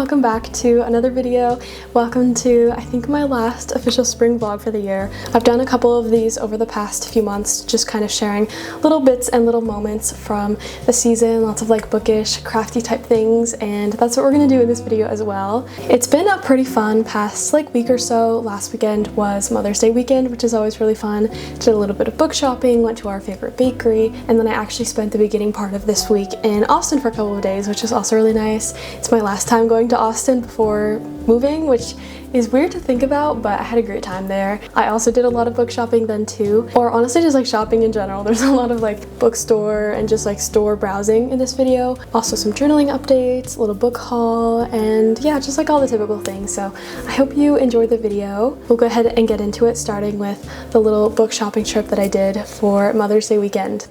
welcome back to another video. Welcome to, I think, my last official spring vlog for the year. I've done a couple of these over the past few months, just kind of sharing little bits and little moments from the season, lots of like bookish, crafty type things, and that's what we're gonna do in this video as well. It's been a pretty fun past like week or so. Last weekend was Mother's Day weekend, which is always really fun. Did a little bit of book shopping, went to our favorite bakery, and then I actually spent the beginning part of this week in Austin for a couple of days, which is also really nice. It's my last time going to Austin before moving, which is weird to think about, but I had a great time there. I also did a lot of book shopping then too, or honestly just like shopping in general. There's a lot of like bookstore and just like store browsing in this video. Also some journaling updates, a little book haul, and yeah, just like all the typical things. So I hope you enjoyed the video. We'll go ahead and get into it, starting with the little book shopping trip that I did for Mother's Day weekend.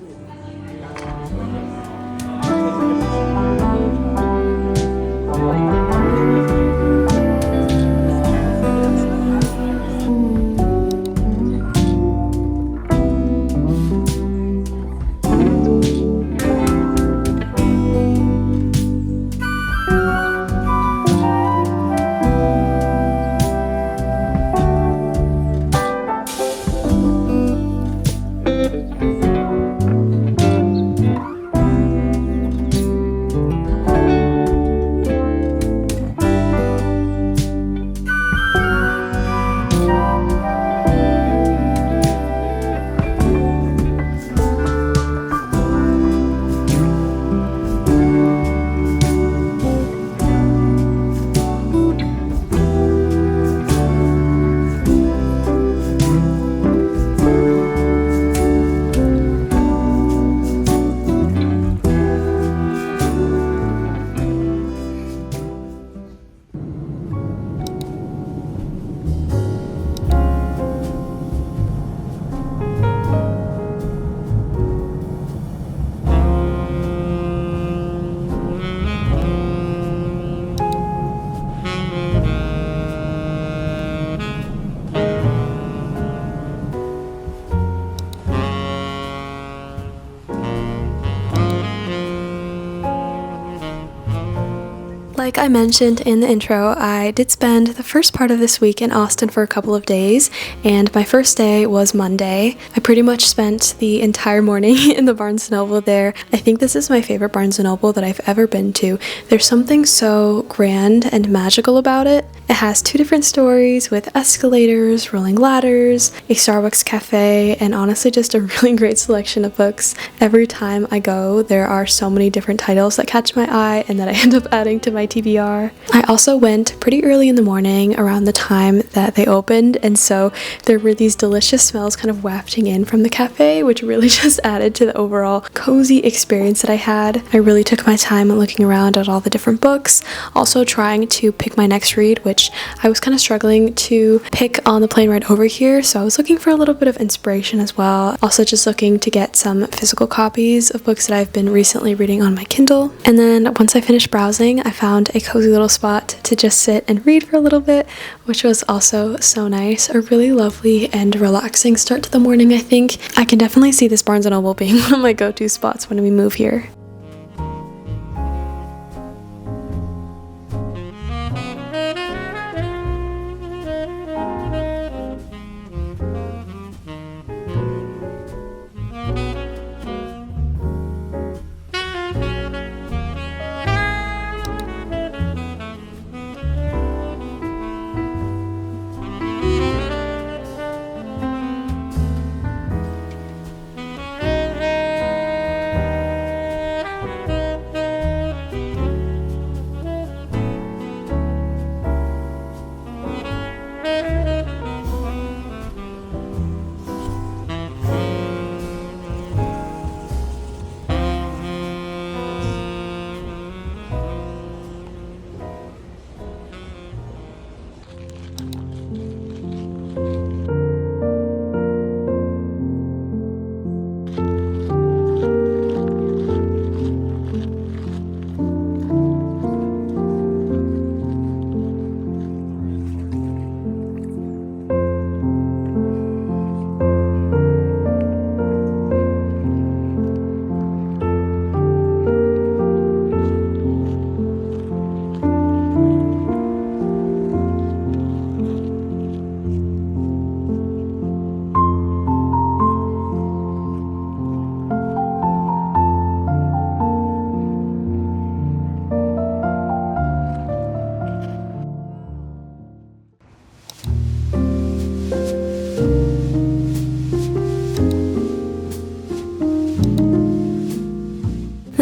Like I mentioned in the intro, I did spend the first part of this week in Austin for a couple of days, and my first day was Monday. I pretty much spent the entire morning in the Barnes & Noble there. I think this is my favorite Barnes & Noble that I've ever been to. There's something so grand and magical about it. It has two different stories with escalators, rolling ladders, a Starbucks cafe, and honestly just a really great selection of books. Every time I go, there are so many different titles that catch my eye and that I end up adding to my TBR. I also went pretty early in the morning around the time that they opened, and so there were these delicious smells kind of wafting in from the cafe, which really just added to the overall cozy experience that I had. I really took my time looking around at all the different books, also trying to pick my next read, which I was kind of struggling to pick on the plane ride over here, so I was looking for a little bit of inspiration as well. Also just looking to get some physical copies of books that I've been recently reading on my Kindle. And then once I finished browsing, I found a cozy little spot to just sit and read for a little bit, which was also so nice. A really lovely and relaxing start to the morning, I think. I can definitely see this Barnes & Noble being one of my go-to spots when we move here.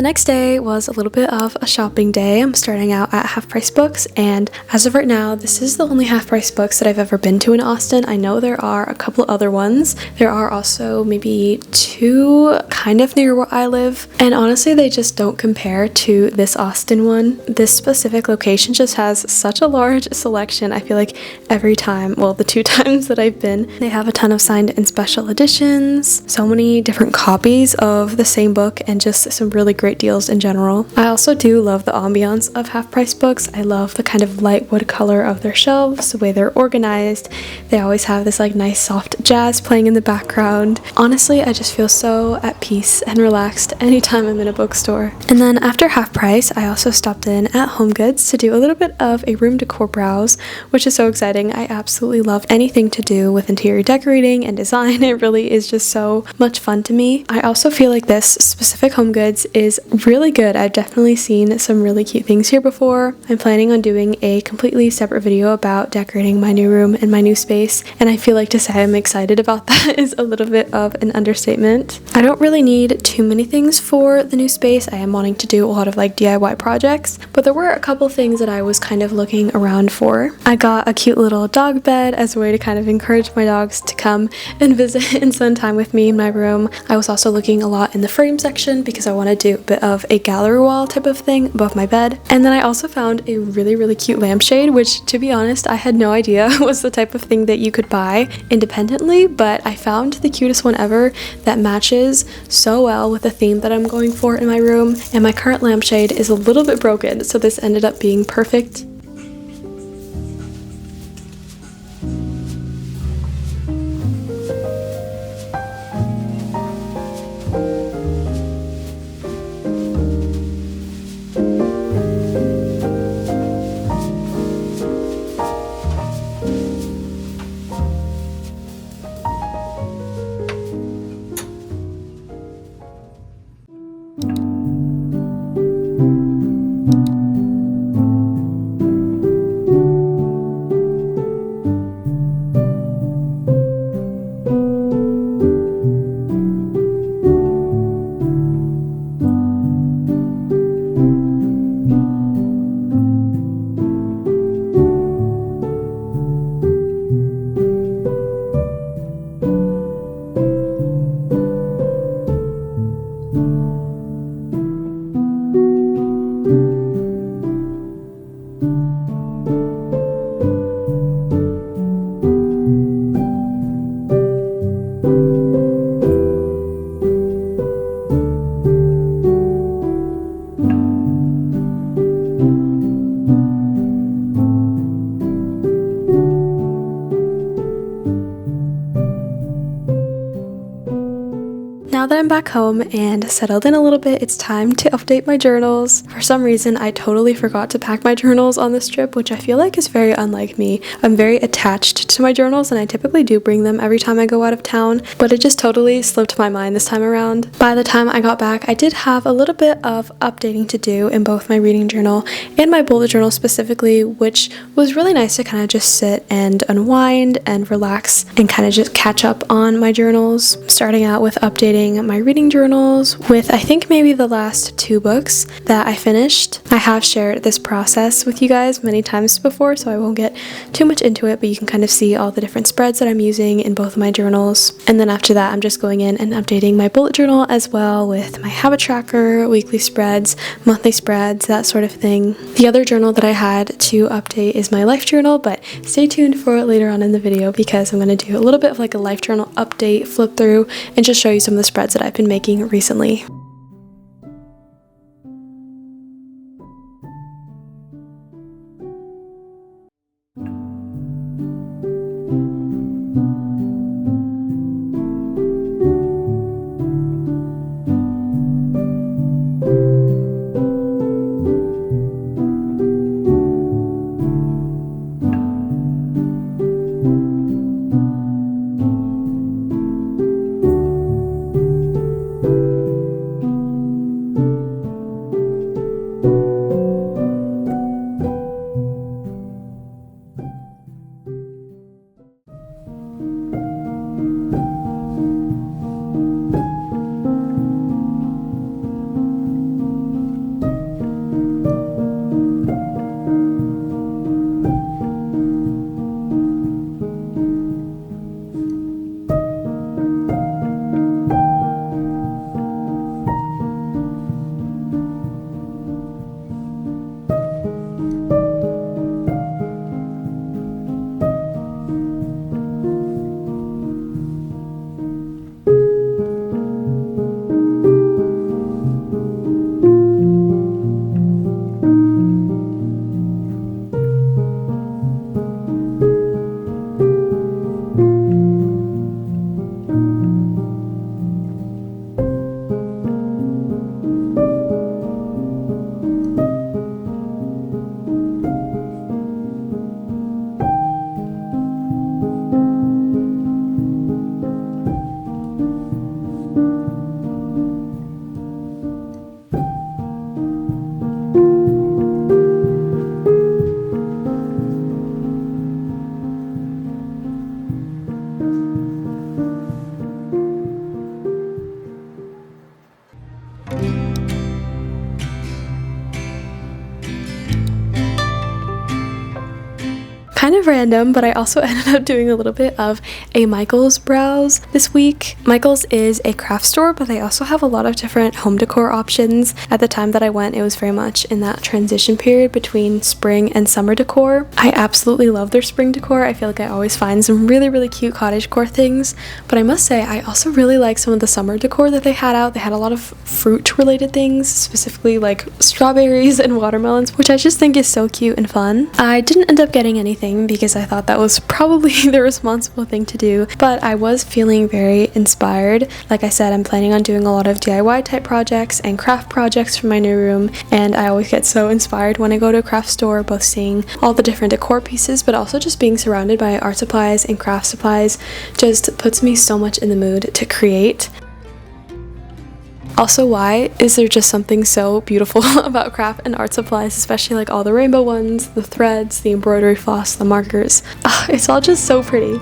The next day was a little bit of a shopping day. I'm starting out at Half Price Books, and as of right now, this is the only Half Price Books that I've ever been to in Austin. I know there are a couple other ones. There are also maybe 2 kind of near where I live, and honestly they just don't compare to this Austin one. This specific location just has such a large selection. I feel like every time, well, the 2 times that I've been, they have a ton of signed and special editions, so many different copies of the same book, and just some really great deals in general. I also do love the ambiance of Half Price Books. I love the kind of light wood color of their shelves, the way they're organized. They always have this like nice soft jazz playing in the background. Honestly, I just feel so at peace and relaxed anytime I'm in a bookstore. And then after Half Price, I also stopped in at Home Goods to do a little bit of a room decor browse, which is so exciting. I absolutely love anything to do with interior decorating and design. It really is just so much fun to me. I also feel like this specific Home Goods is really good. I've definitely seen some really cute things here before. I'm planning on doing a completely separate video about decorating my new room and my new space, and I feel like to say I'm excited about that is a little bit of an understatement. I don't really need too many things for the new space. I am wanting to do a lot of like DIY projects, but there were a couple things that I was kind of looking around for. I got a cute little dog bed as a way to kind of encourage my dogs to come and visit and spend time with me in my room. I was also looking a lot in the frame section because I want to do a bit of a gallery wall type of thing above my bed. And then I also found a really cute lampshade, which to be honest I had no idea was the type of thing that you could buy independently, but I found the cutest one ever that matches so well with the theme that I'm going for in my room. And my current lampshade is a little bit broken, so this ended up being perfect. Now that I'm back home and settled in a little bit, it's time to update my journals. For some reason, I totally forgot to pack my journals on this trip, which I feel like is very unlike me. I'm very attached to my journals and I typically do bring them every time I go out of town, but it just totally slipped my mind this time around. By the time I got back, I did have a little bit of updating to do in both my reading journal and my bullet journal specifically, which was really nice to kind of just sit and unwind and relax and kind of just catch up on my journals. Starting out with updating my reading journals with I think maybe the last 2 books that I finished. I have shared this process with you guys many times before, so I won't get too much into it, but you can kind of see all the different spreads that I'm using in both of my journals. And then after that, I'm just going in and updating my bullet journal as well with my habit tracker, weekly spreads, monthly spreads, that sort of thing. The other journal that I had to update is my life journal, but stay tuned for it later on in the video because I'm going to do a little bit of like a life journal update, flip through, and just show you some of the spreads that I've been making recently. kind of random, but I also ended up doing a little bit of a Michaels browse this week. Michaels is a craft store, but they also have a lot of different home decor options. At the time that I went, it was very much in that transition period between spring and summer decor. I absolutely love their spring decor. I feel like I always find some really cute cottagecore things, but I must say I also really like some of the summer decor that they had out. They had a lot of fruit related things, specifically like strawberries and watermelons, which I just think is so cute and fun. I didn't end up getting anything because I thought that was probably the responsible thing to do, but I was feeling very inspired. Like I said, I'm planning on doing a lot of DIY type projects and craft projects for my new room, and I always get so inspired when I go to a craft store, both seeing all the different decor pieces, but also just being surrounded by art supplies and craft supplies just puts me so much in the mood to create. Also, why is there just something so beautiful about craft and art supplies, especially like all the rainbow ones, the threads, the embroidery floss, the markers. It's all just so pretty.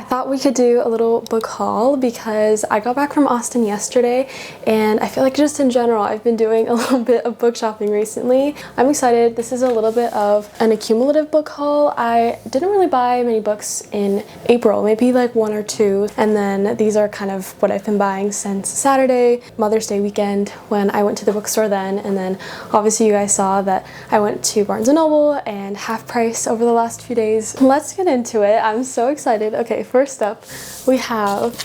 Thought we could do a little book haul because I got back from Austin yesterday, and I feel like just in general I've been doing a little bit of book shopping recently. I'm excited. This is a little bit of an accumulative book haul. I didn't really buy many books in April, maybe like one or two, and then these are kind of what I've been buying since Saturday, Mother's Day weekend, when I went to the bookstore then, and then obviously you guys saw that I went to Barnes & Noble and Half Price over the last few days. Let's get into it. I'm so excited. Okay, first up, we have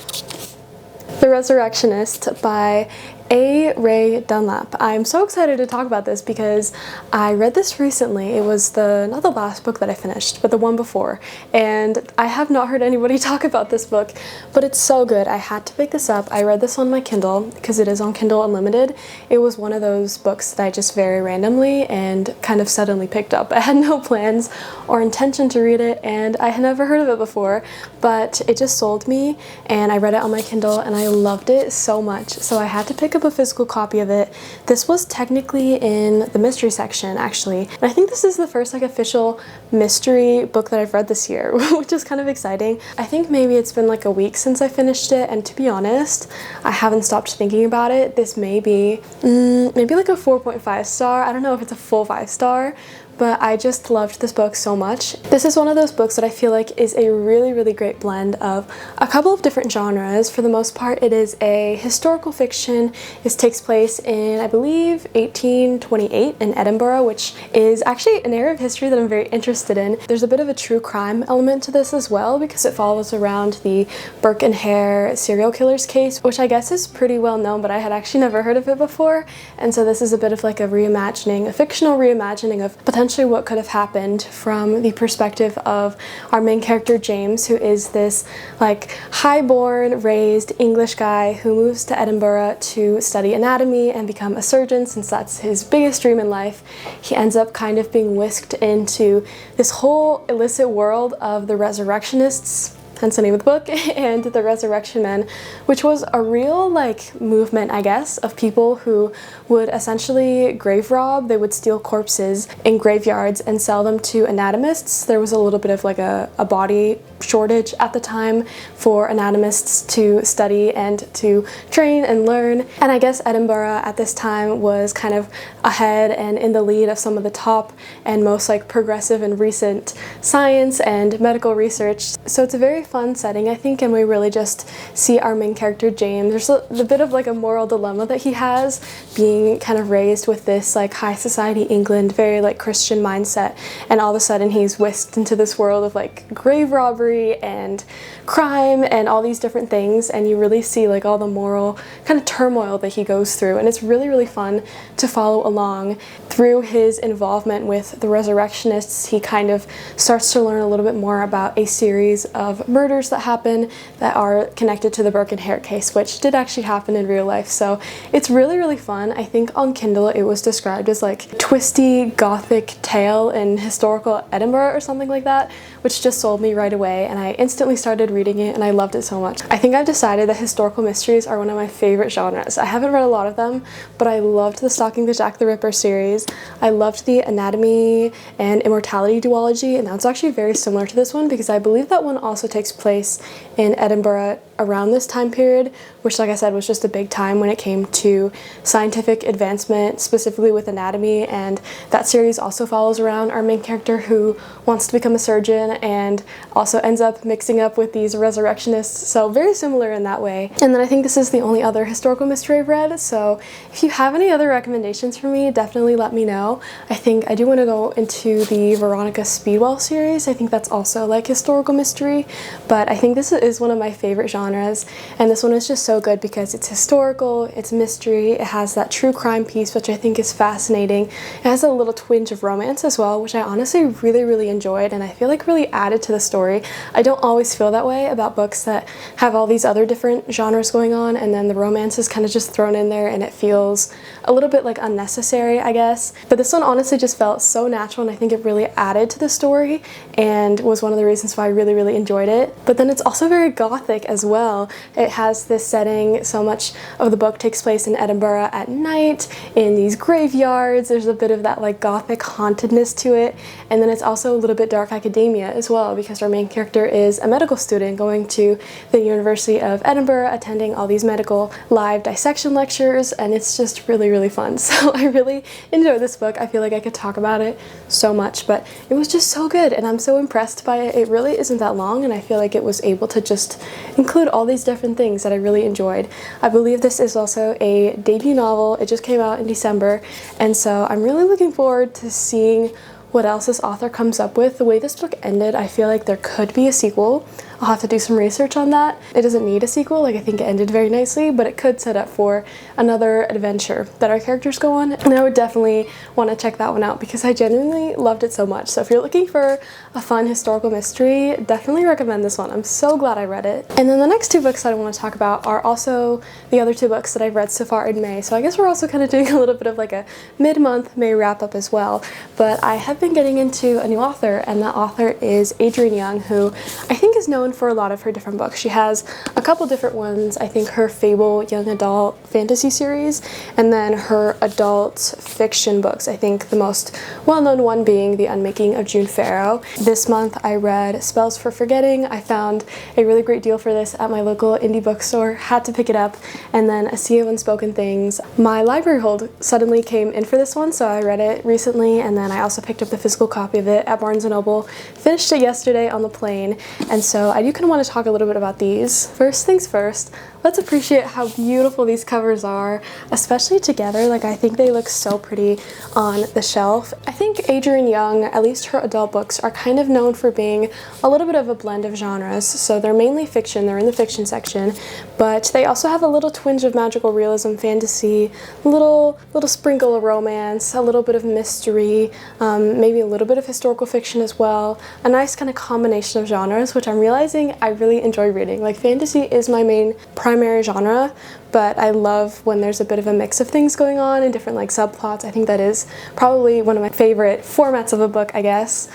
The Resurrectionist by A. Ray Dunlap. I'm so excited to talk about this because I read this recently. It was not the last book that I finished, but the one before, and I have not heard anybody talk about this book, but it's so good. I had to pick this up. I read this on my Kindle because it is on Kindle Unlimited. It was one of those books that I just very randomly and kind of suddenly picked up. I had no plans or intention to read it, and I had never heard of it before, but it just sold me, and I read it on my Kindle and I loved it so much, so I had to pick up a physical copy of it. This was technically in the mystery section, actually, and I think this is the first like official mystery book that I've read this year, which is kind of exciting. I think maybe it's been like a week since I finished it, and to be honest, I haven't stopped thinking about it. This may be maybe like a 4.5 star. I don't know if it's a full 5-star, but I just loved this book so much. This is one of those books that I feel like is a really great blend of a couple of different genres. For the most part, it is a historical fiction. This takes place in, I believe, 1828 in Edinburgh, which is actually an era of history that I'm very interested in. There's a bit of a true crime element to this as well, because it follows around the Burke and Hare serial killers case, which I guess is pretty well known, but I had actually never heard of it before. And so this is a bit of like a reimagining, a fictional reimagining of potential essentially what could have happened from the perspective of our main character James, who is this like high-born, raised English guy who moves to Edinburgh to study anatomy and become a surgeon, since that's his biggest dream in life. He ends up kind of being whisked into this whole illicit world of the resurrectionists, hence the name of the book, and the Resurrection Men, which was a real like movement, I guess, of people who would essentially grave rob. They would steal corpses in graveyards and sell them to anatomists. There was a little bit of like a body shortage at the time for anatomists to study and to train and learn. And I guess Edinburgh at this time was kind of ahead and in the lead of some of the top and most like progressive and recent science and medical research. So it's a very fun setting, I think, and we really just see our main character James. There's a bit of like a moral dilemma that he has, being kind of raised with this like high society England, very like Christian mindset, and all of a sudden he's whisked into this world of like grave robbery and crime and all these different things, and you really see like all the moral kind of turmoil that he goes through, and it's really, really fun to follow along. Through his involvement with the resurrectionists, he kind of starts to learn a little bit more about a series of murders that happen that are connected to the Burke and Hare case, which did actually happen in real life. So it's really, really fun. I think on Kindle it was described as like twisty gothic tale in historical Edinburgh or something like that, which just sold me right away, and I instantly started reading it and I loved it so much. I think I've decided that historical mysteries are one of my favorite genres. I haven't read a lot of them, but I loved the Stalking the Jack the Ripper series. I loved the Anatomy and Immortality duology, and that's actually very similar to this one because I believe that one also takes place in Edinburgh around this time period, which, like I said, was just a big time when it came to scientific advancement, specifically with anatomy. And that series also follows around our main character who wants to become a surgeon and also ends up mixing up with these resurrectionists, so very similar in that way. And then I think this is the only other historical mystery I've read, so if you have any other recommendations for me, definitely let me know. I think I do want to go into the Veronica Speedwell series. I think that's also like historical mystery, but I think this is one of my favorite genres. And this one is just so good because it's historical, it's mystery, it has that true crime piece, which I think is fascinating. It has a little twinge of romance as well, which I honestly really, really enjoyed, and I feel like really added to the story. I don't always feel that way about books that have all these other different genres going on, and then the romance is kind of just thrown in there and it feels a little bit like unnecessary, I guess. But this one honestly just felt so natural, and I think it really added to the story and was one of the reasons why I really, really enjoyed it. But then it's also very gothic as well. It has this setting, so much of the book takes place in Edinburgh at night, in these graveyards. There's a bit of that like gothic hauntedness to it, and then it's also a little bit dark academia as well because our main character is a medical student going to the University of Edinburgh, attending all these medical live dissection lectures, and it's just really, really fun. So I really enjoyed this book. I feel like I could talk about it so much, but it was just so good and I'm so impressed by it. It really isn't that long, and I feel like it was able to just include all these different things that I really enjoyed. I believe this is also a debut novel. It just came out in December, and so I'm really looking forward to seeing what else this author comes up with. The way this book ended, I feel like there could be a sequel. I'll have to do some research on that. It doesn't need a sequel, like I think it ended very nicely, but it could set up for another adventure that our characters go on, and I would definitely want to check that one out because I genuinely loved it so much. So if you're looking for a fun historical mystery, definitely recommend this one. I'm so glad I read it. And then the next two books that I want to talk about are also the other two books that I've read so far in May. So I guess we're also kind of doing a little bit of like a mid-month May wrap-up as well. But I have been getting into a new author, and that author is Adrienne Young, who I think is known for a lot of her different books. She has a couple different ones. I think her Fable young adult fantasy series, and then her adult fiction books. I think the most well-known one being The Unmaking of June Farrow. This month I read Spells for Forgetting. I found a really great deal for this at my local indie bookstore, had to pick it up, and then A Sea of Unspoken Things. My library hold suddenly came in for this one, so I read it recently, and then I also picked up the physical copy of it at Barnes & Noble, finished it yesterday on the plane, and so I do kind of want to talk a little bit about these. First things first, let's appreciate how beautiful these covers are, especially together. Like, I think they look so pretty on the shelf. I think Adrienne Young, at least her adult books, are kind of known for being a little bit of a blend of genres. So they're mainly fiction, they're in the fiction section, but they also have a little twinge of magical realism, fantasy, a little sprinkle of romance, a little bit of mystery, maybe a little bit of historical fiction as well. A nice kind of combination of genres, which I'm realizing I really enjoy reading. Like, fantasy is my main primary genre, but I love when there's a bit of a mix of things going on and different like subplots. I think that is probably one of my favorite formats of a book, I guess.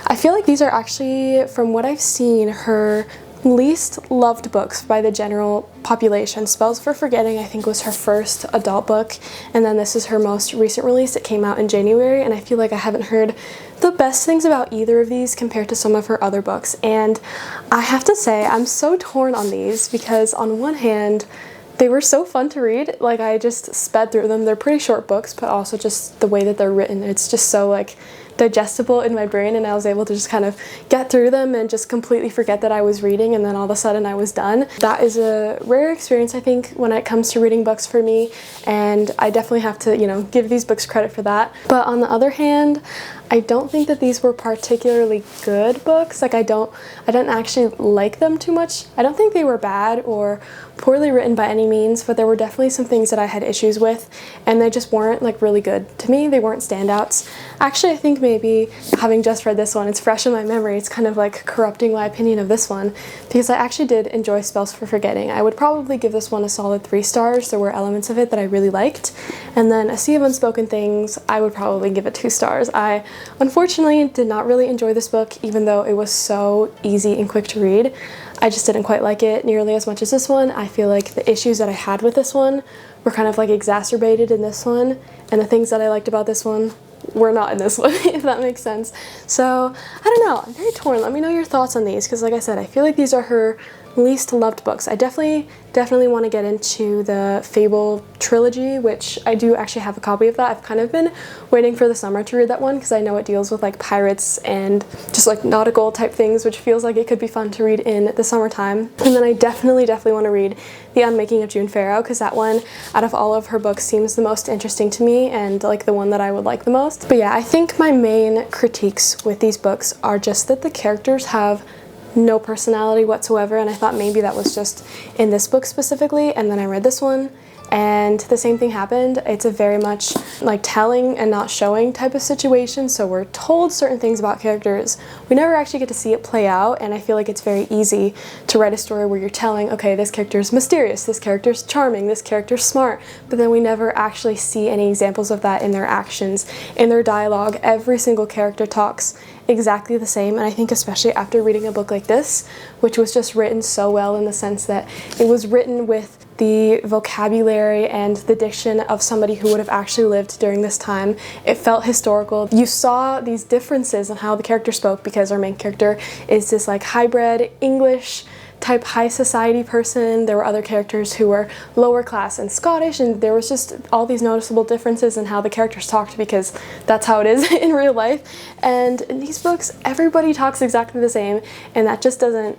I feel like these are actually, from what I've seen, her least loved books by the general population. Spells for Forgetting, I think, was her first adult book, and then this is her most recent release. It came out in January, and I feel like I haven't heard the best things about either of these compared to some of her other books. And I have to say, I'm so torn on these because on one hand, they were so fun to read. Like, I just sped through them. They're pretty short books, but also just the way that they're written, it's just so like digestible in my brain, and I was able to just kind of get through them and just completely forget that I was reading, and then all of a sudden I was done. That is a rare experience, I think, when it comes to reading books for me, and I definitely have to, you know, give these books credit for that. But on the other hand, I don't think that these were particularly good books. Like, I don't actually like them too much. I don't think they were bad or poorly written by any means, but there were definitely some things that I had issues with, and they just weren't like really good to me. They weren't standouts. Actually, I think maybe having just read this one, it's fresh in my memory. It's kind of like corrupting my opinion of this one, because I actually did enjoy Spells for Forgetting. I would probably give this one a solid 3 stars. There were elements of it that I really liked. And then A Sea of Unspoken Things, I would probably give it 2 stars. I unfortunately did not really enjoy this book, even though it was so easy and quick to read. I just didn't quite like it nearly as much as this one. I feel like the issues that I had with this one were kind of like exacerbated in this one, and the things that I liked about this one were not in this one, if that makes sense. So, I don't know, I'm very torn. Let me know your thoughts on these, because like I said, I feel like these are her least loved books. I definitely want to get into the Fable trilogy, which I do actually have a copy of that. I've kind of been waiting for the summer to read that one, because I know it deals with like pirates and just like nautical type things, which feels like it could be fun to read in the summertime. And then I definitely want to read The Unmaking of June Farrow, because that one, out of all of her books, seems the most interesting to me and like the one that I would like the most. But yeah, I think my main critiques with these books are just that the characters have no personality whatsoever, and I thought maybe that was just in this book specifically, and then I read this one and the same thing happened. It's a very much like telling and not showing type of situation, so we're told certain things about characters. We never actually get to see it play out, and I feel like it's very easy to write a story where you're telling, okay, this character's mysterious, this character's charming, this character's smart, but then we never actually see any examples of that in their actions, in their dialogue. Every single character talks exactly the same, and I think especially after reading a book like this, which was just written so well in the sense that it was written with the vocabulary and the diction of somebody who would have actually lived during this time. It felt historical. You saw these differences in how the character spoke, because our main character is this like hybrid English type high society person. There were other characters who were lower class and Scottish, and there was just all these noticeable differences in how the characters talked, because that's how it is in real life. And in these books, everybody talks exactly the same, and that just doesn't,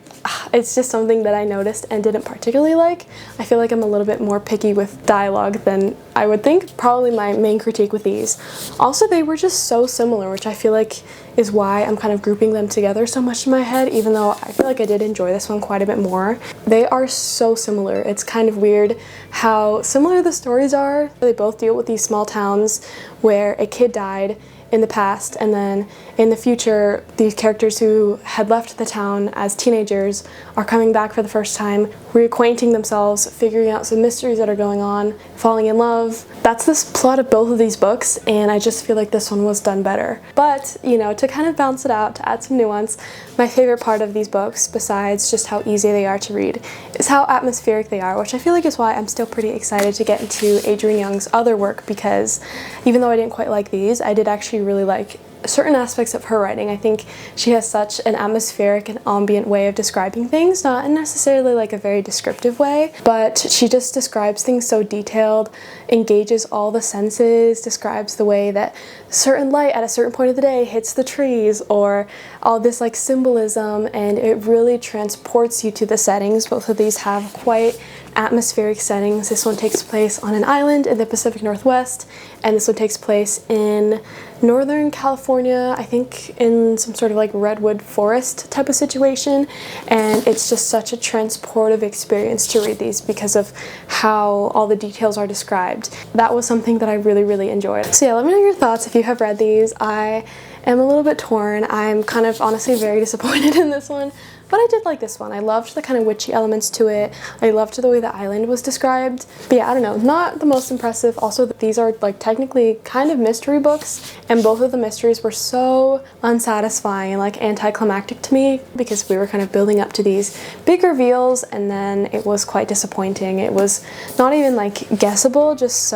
it's just something that I noticed and didn't particularly like. I feel like I'm a little bit more picky with dialogue than I would think. Probably my main critique with these. Also, they were just so similar, which I feel like is why I'm kind of grouping them together so much in my head, even though I feel like I did enjoy this one quite a bit more. They are so similar. It's kind of weird how similar the stories are. They both deal with these small towns where a kid died in the past, and then in the future these characters who had left the town as teenagers are coming back for the first time, reacquainting themselves, figuring out some mysteries that are going on, falling in love. That's the plot of both of these books, and I just feel like this one was done better. But, you know, to kind of balance it out, to add some nuance, my favorite part of these books, besides just how easy they are to read, is how atmospheric they are, which I feel like is why I'm still pretty excited to get into Adrienne Young's other work, because even though I didn't quite like these, I did actually really like certain aspects of her writing. I think she has such an atmospheric and ambient way of describing things, not in necessarily like a very descriptive way, but she just describes things so detailed, engages all the senses, describes the way that certain light at a certain point of the day hits the trees, or all this like symbolism, and it really transports you to the settings. Both of these have quite atmospheric settings. This one takes place on an island in the Pacific Northwest, and this one takes place in Northern California, I think in some sort of like redwood forest type of situation, and it's just such a transportive experience to read these because of how all the details are described. That was something that I really enjoyed. So yeah, let me know your thoughts if you have read these. I am a little bit torn. I'm kind of honestly very disappointed in this one, but I did like this one. I loved the kind of witchy elements to it. I loved the way the island was described. But yeah, I don't know, not the most impressive. Also, these are like technically kind of mystery books, and both of the mysteries were so unsatisfying and like anticlimactic to me because we were kind of building up to these big reveals, and then it was quite disappointing. It was not even like guessable, just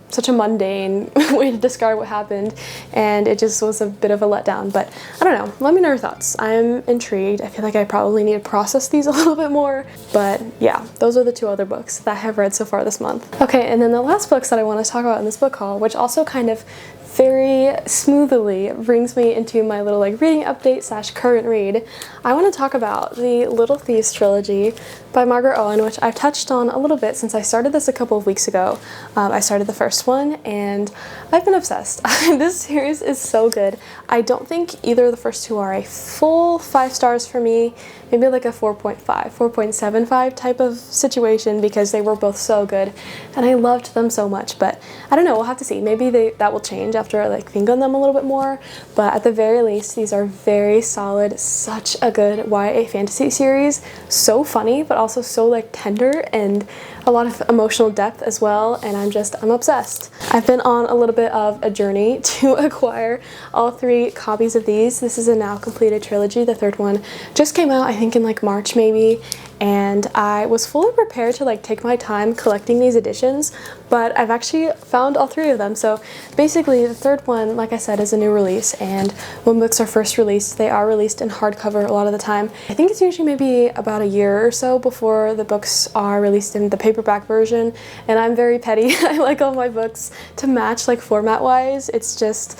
such a mundane way to describe what happened, and it just was a bit of a letdown. But I don't know, let me know your thoughts. I'm intrigued. I feel like I probably need to process these a little bit more, but yeah, those are the two other books that I have read so far this month. Okay, and then the last books that I want to talk about in this book haul, which also kind of very smoothly brings me into my little like reading update slash current read. I want to talk about the Little Thieves trilogy by Margaret Owen, which I've touched on a little bit since I started this a couple of weeks ago. I started the first one and I've been obsessed. This series is so good. I don't think either of the first two are a full 5 stars for me, maybe like a 4.5, 4.75 type of situation because they were both so good and I loved them so much. But I don't know, we'll have to see. Maybe that will change after I like think on them a little bit more, but at the very least these are very solid, such a good YA fantasy series. So funny, but also so like tender and a lot of emotional depth as well, and I'm obsessed. I've been on a little bit of a journey to acquire all 3 copies of these. This is a now completed trilogy. The third one just came out, I think in like March maybe, and I was fully prepared to like take my time collecting these editions, but I've actually found all 3 of them. So basically the third one, like I said, is a new release, and when books are first released, they are released in hardcover a lot of the time. I think it's usually maybe about a year or so before the books are released in the paperback version, and I'm very petty. I like all my books to match like format wise. It's just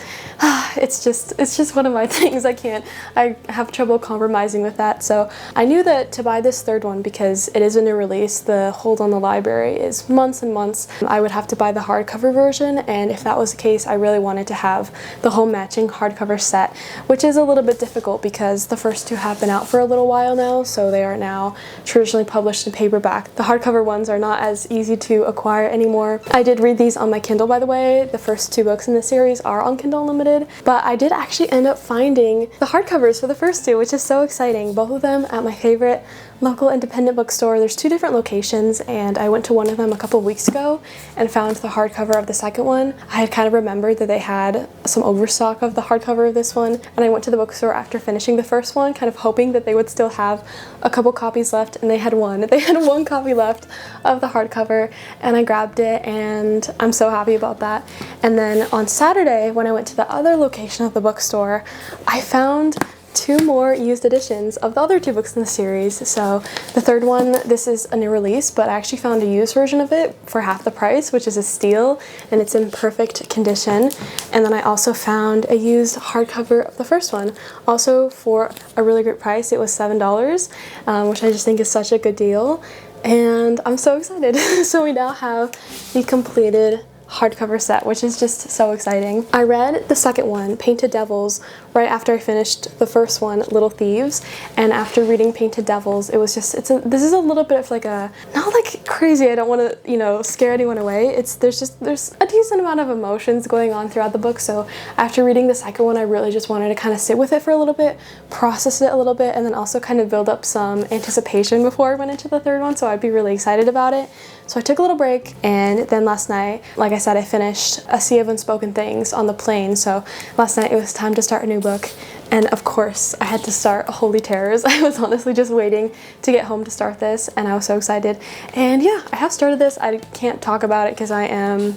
one of my things. I have trouble compromising with that. So I knew that to buy this third one, because it is a new release, the hold on the library is months and months, I would have to buy the hardcover version, and if that was the case, I really wanted to have the whole matching hardcover set, which is a little bit difficult because the first 2 have been out for a little while now, so they are now traditionally published in paperback. The hardcover ones are not as easy to acquire anymore. I did read these on my Kindle, by the way. The first 2 books in the series are on Kindle Unlimited, but I did actually end up finding the hardcovers for the first 2, which is so exciting. Both of them at my favorite local independent bookstore. There's 2 different locations, and I went to one of them a couple of weeks ago and found the hardcover of the second one. I had kind of remembered that they had some overstock of the hardcover of this one, and I went to the bookstore after finishing the first one, kind of hoping that they would still have a couple copies left, and they had one. They had 1 copy left of the hardcover, and I grabbed it, and I'm so happy about that. And then on Saturday, when I went to the other location of the bookstore, I found 2 more used editions of the other 2 books in the series. So the third one, this is a new release, but I actually found a used version of it for half the price, which is a steal, and it's in perfect condition. And then I also found a used hardcover of the first one, also for a really great price. It was $7, which I just think is such a good deal, and I'm so excited. So we now have the completed hardcover set, which is just so exciting. I read the second one, Painted Devils, right after I finished the first one, Little Thieves, and after reading Painted Devils, it was just, this is a little bit of like a, not like crazy, I don't want to, you know, scare anyone away. There's a decent amount of emotions going on throughout the book, so after reading the second one, I really just wanted to kind of sit with it for a little bit, process it a little bit, and then also kind of build up some anticipation before I went into the third one, so I'd be really excited about it. So I took a little break, and then last night, like I said, I finished A Sea of Unspoken Things on the plane, so last night it was time to start a new book, and of course I had to start Holy Terrors. I was honestly just waiting to get home to start this, and I was so excited. And yeah, I have started this. I can't talk about it because I'm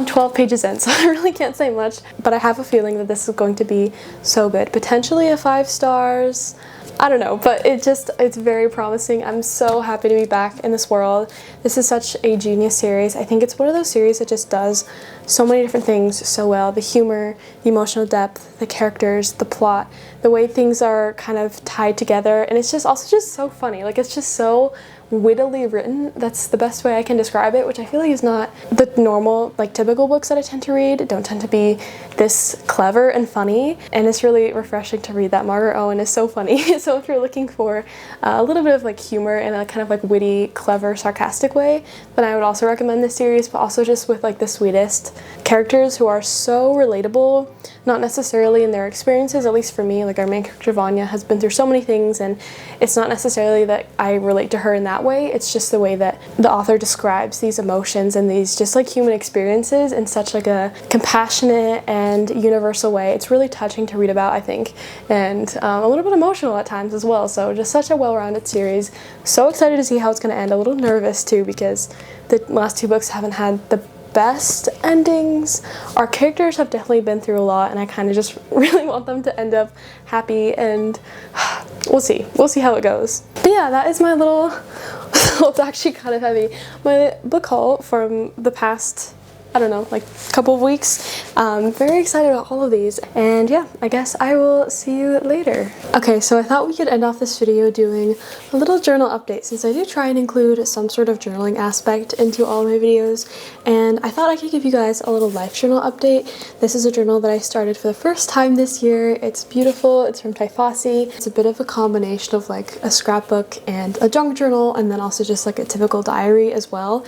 12 pages in, so I really can't say much, but I have a feeling that this is going to be so good. Potentially a 5 stars. I don't know, but it's very promising. I'm so happy to be back in this world. This is such a genius series. I think it's one of those series that just does so many different things so well. The humor, the emotional depth, the characters, the plot, the way things are kind of tied together, and it's just also just so funny. Like, it's just so wittily written. That's the best way I can describe it, which I feel like is not the normal, like typical books that I tend to read. Don't tend to be this clever and funny, and it's really refreshing to read that. Margaret Owen is so funny. So if you're looking for a little bit of like humor in a kind of like witty, clever, sarcastic way, then I would also recommend this series, but also just with like the sweetest characters who are so relatable, not necessarily in their experiences, at least for me. Like our main character Vanya has been through so many things, and it's not necessarily that I relate to her in that way. It's just the way that the author describes these emotions and these just like human experiences in such like a compassionate and universal way. It's really touching to read about, I think, and a little bit emotional at times as well. So just such a well-rounded series. So excited to see how it's going to end. A little nervous too, because the last two books haven't had the best endings. Our characters have definitely been through a lot, and I kind of just really want them to end up happy, and we'll see how it goes. But yeah, that is my little it's actually kind of heavy, my book haul from the past, I don't know, like a couple of weeks. Very excited about all of these, and yeah, I guess I will see you later. Okay, so I thought we could end off this video doing a little journal update, since I do try and include some sort of journaling aspect into all my videos, and I thought I could give you guys a little life journal update. This is a journal that I started for the first time this year. It's beautiful. It's from Typhossi. It's a bit of a combination of like a scrapbook and a junk journal, and then also just like a typical diary as well,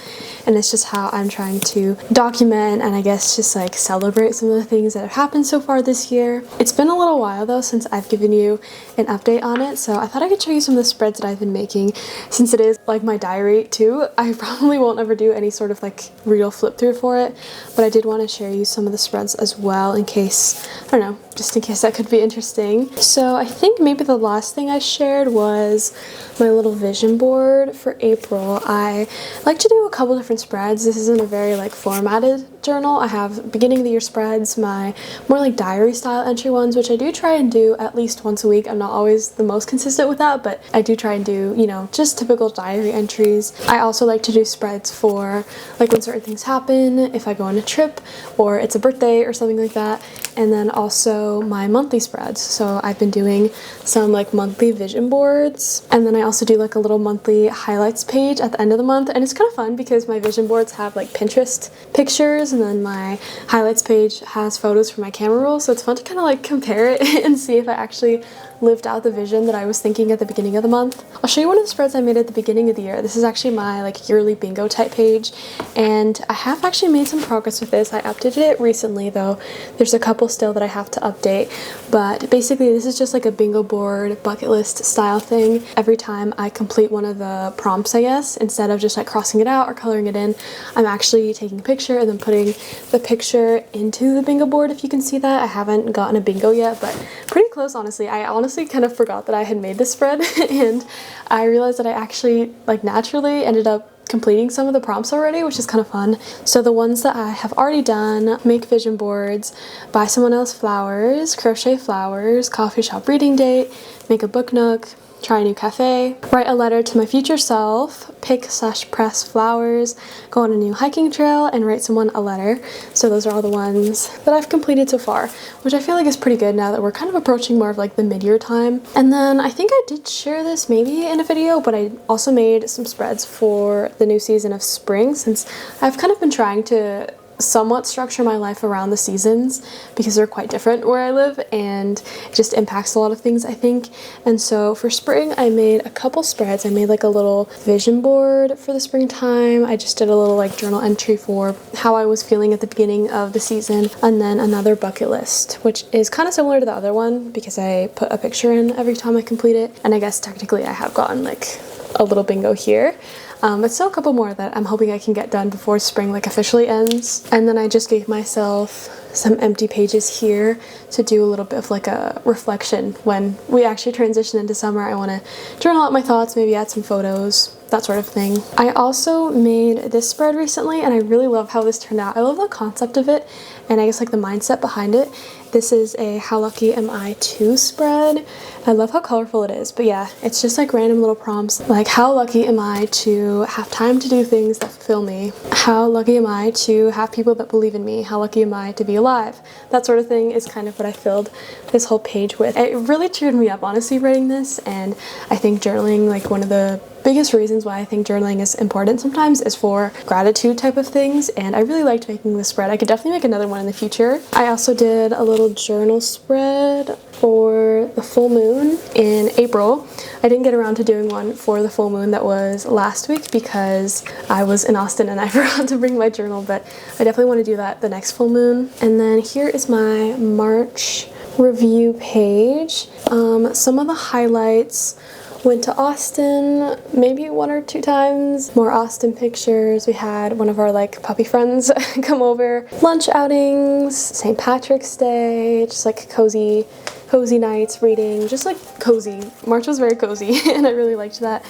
and it's just how I'm trying to document and I guess just like celebrate some of the things that have happened so far this year. It's been a little while though since I've given you an update on it, so I thought I could show you some of the spreads that I've been making, since it is like my diary too. I probably won't ever do any sort of like real flip through for it, but I did want to share you some of the spreads as well, in case, I don't know, just in case that could be interesting. So I think maybe the last thing I shared was my little vision board for April. I like to do a couple different spreads. This isn't a very like formatted journal. I have beginning of the year spreads, my more like diary style entry ones, which I do try and do at least once a week. I'm not always the most consistent with that, but I do try and do, you know, just typical diary entries. I also like to do spreads for like when certain things happen, if I go on a trip or it's a birthday or something like that, and then also my monthly spreads. So I've been doing some like monthly vision boards, and then I also do like a little monthly highlights page at the end of the month, and it's kind of fun because my vision boards have like Pinterest pictures, and then my highlights page has photos from my camera roll, so it's fun to kind of like compare it and see if I actually lived out the vision that I was thinking at the beginning of the month. I'll show you one of the spreads I made at the beginning of the year. This is actually my like yearly bingo type page, and I have actually made some progress with this. I updated it recently though. There's a couple still that I have to update, but basically this is just like a bingo board bucket list style thing. Every time I complete one of the prompts, I guess, instead of just like crossing it out or coloring it in, I'm actually taking a picture and then putting the picture into the bingo board, if you can see that. I haven't gotten a bingo yet, but pretty close, honestly. I honestly kind of forgot that I had made this spread and I realized that I actually like naturally ended up completing some of the prompts already, which is kind of fun. So the ones that I have already done: make vision boards, buy someone else flowers, crochet flowers, coffee shop reading date, make a book nook, try a new cafe, write a letter to my future self, pick/press flowers, go on a new hiking trail, and write someone a letter. So those are all the ones that I've completed so far, which I feel like is pretty good now that we're kind of approaching more of like the mid-year time. And then I think I did share this maybe in a video, but I also made some spreads for the new season of spring, since I've kind of been trying to somewhat structure my life around the seasons because they're quite different where I live, and it just impacts a lot of things, I think. And so for spring I made a couple spreads. I made like a little vision board for the springtime. I just did a little like journal entry for how I was feeling at the beginning of the season, and then another bucket list, which is kind of similar to the other one because I put a picture in every time I complete it, and I guess technically I have gotten like a little bingo here. But still a couple more that I'm hoping I can get done before spring like officially ends. And then I just gave myself some empty pages here to do a little bit of like a reflection when we actually transition into summer. I want to journal out my thoughts, maybe add some photos, that sort of thing. I also made this spread recently, and I really love how this turned out. I love the concept of it, and I guess like the mindset behind it. This is a How Lucky Am I To spread. I love how colorful it is, but yeah, it's just like random little prompts like, how lucky am I to have time to do things that fulfill me? How lucky am I to have people that believe in me? How lucky am I to be alive? That sort of thing is kind of what I filled this whole page with. It really cheered me up, honestly, writing this, and I think journaling, like one of the biggest reasons why I think journaling is important sometimes is for gratitude type of things, and I really liked making this spread. I could definitely make another one in the future. I also did a little journal spread for the full moon in April. I didn't get around to doing one for the full moon that was last week because I was in Austin and I forgot to bring my journal, but I definitely want to do that the next full moon. And then here is my March review page. Some of the highlights: went to Austin maybe 1 or 2 times. More Austin pictures. We had one of our like puppy friends come over. Lunch outings, St. Patrick's Day, just like cozy nights, reading, just like cozy. March was very cozy and I really liked that.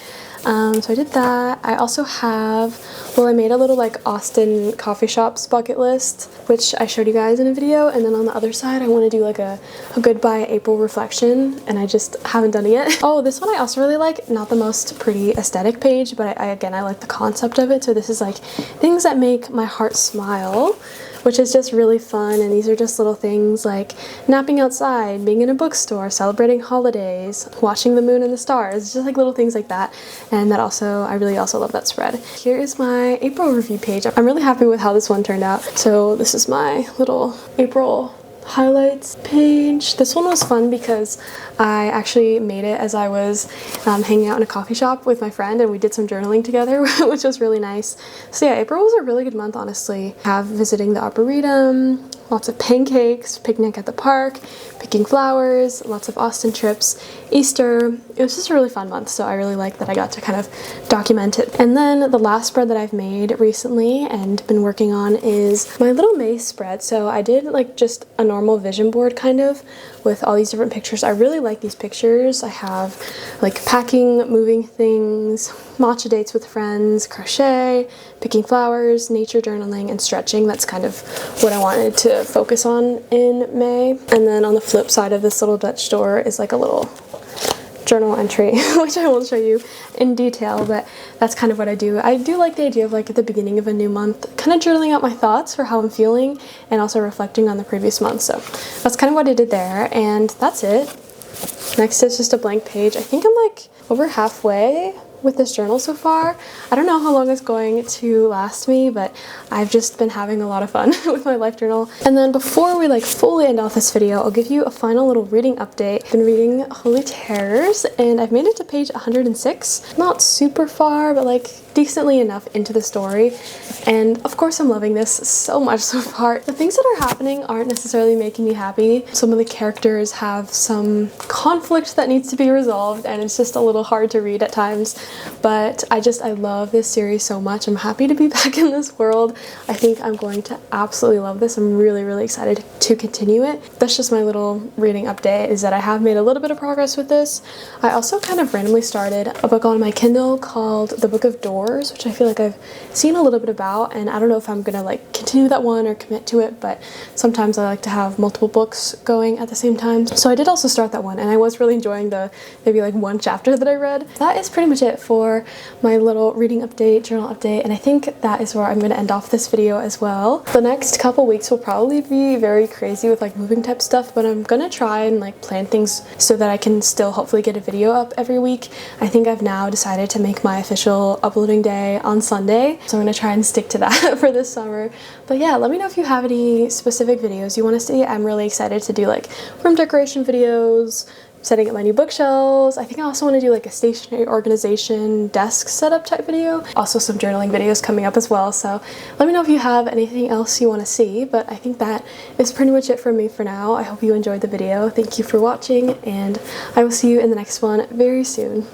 So I did that. I also have, well, I made a little like Austin coffee shops bucket list, which I showed you guys in a video, and then on the other side I want to do like a goodbye April reflection, and I just haven't done it yet. Oh, this one I also really like. Not the most pretty aesthetic page, but again, I like the concept of it. So this is like things that make my heart smile, which is just really fun. And these are just little things like napping outside, being in a bookstore, celebrating holidays, watching the moon and the stars, just like little things like that. And that also, I really also love that spread. Here is my April review page. I'm really happy with how this one turned out. So this is my little April highlights page. This one was fun because I actually made it as I was hanging out in a coffee shop with my friend, and we did some journaling together, which was really nice. So yeah, April was a really good month, honestly. Have visiting the Arboretum, lots of pancakes, picnic at the park, picking flowers, lots of Austin trips, Easter. It was just a really fun month, so I really like that I got to kind of document it. And then the last spread that I've made recently and been working on is my little May spread. So I did like just a normal vision board kind of with all these different pictures. I really like these pictures. I have like packing, moving things, matcha dates with friends, crochet, picking flowers, nature journaling, and stretching. That's kind of what I wanted to focus on in May. And then on the flip side of this little Dutch door is like a little journal entry, which I won't show you in detail, but that's kind of what I do. I do like the idea of like at the beginning of a new month, kind of journaling out my thoughts for how I'm feeling and also reflecting on the previous month. So that's kind of what I did there, and that's it. Next is just a blank page. I think I'm like over halfway with this journal so far. I don't know how long it's going to last me, but I've just been having a lot of fun with my life journal. And then before we like fully end off this video, I'll give you a final little reading update. I've been reading Holy Terrors and I've made it to page 106. Not super far, but like decently enough into the story. And of course I'm loving this so much so far. The things that are happening aren't necessarily making me happy. Some of the characters have some conflict that needs to be resolved, and it's just a little hard to read at times. But I love this series so much. I'm happy to be back in this world. I think I'm going to absolutely love this. I'm really, really excited to continue it. That's just my little reading update, is that I have made a little bit of progress with this. I also kind of randomly started a book on my Kindle called The Book of Doors, which I feel like I've seen a little bit about, and I don't know if I'm gonna like continue that one or commit to it, but sometimes I like to have multiple books going at the same time. So I did also start that one, and I was really enjoying the maybe like one chapter that I read. That is pretty much it for my little reading update, journal update, and I think that is where I'm gonna end off this video as well. The next couple weeks will probably be very crazy with like moving type stuff, but I'm gonna try and like plan things so that I can still hopefully get a video up every week. I think I've now decided to make my official uploading day on Sunday, so I'm gonna try and stick to that for this summer. But yeah, let me know if you have any specific videos you want to see. I'm really excited to do like room decoration videos, setting up my new bookshelves. I think I also want to do like a stationery organization desk setup type video. Also some journaling videos coming up as well. So let me know if you have anything else you want to see, but I think that is pretty much it for me for now. I hope you enjoyed the video. Thank you for watching, and I will see you in the next one very soon.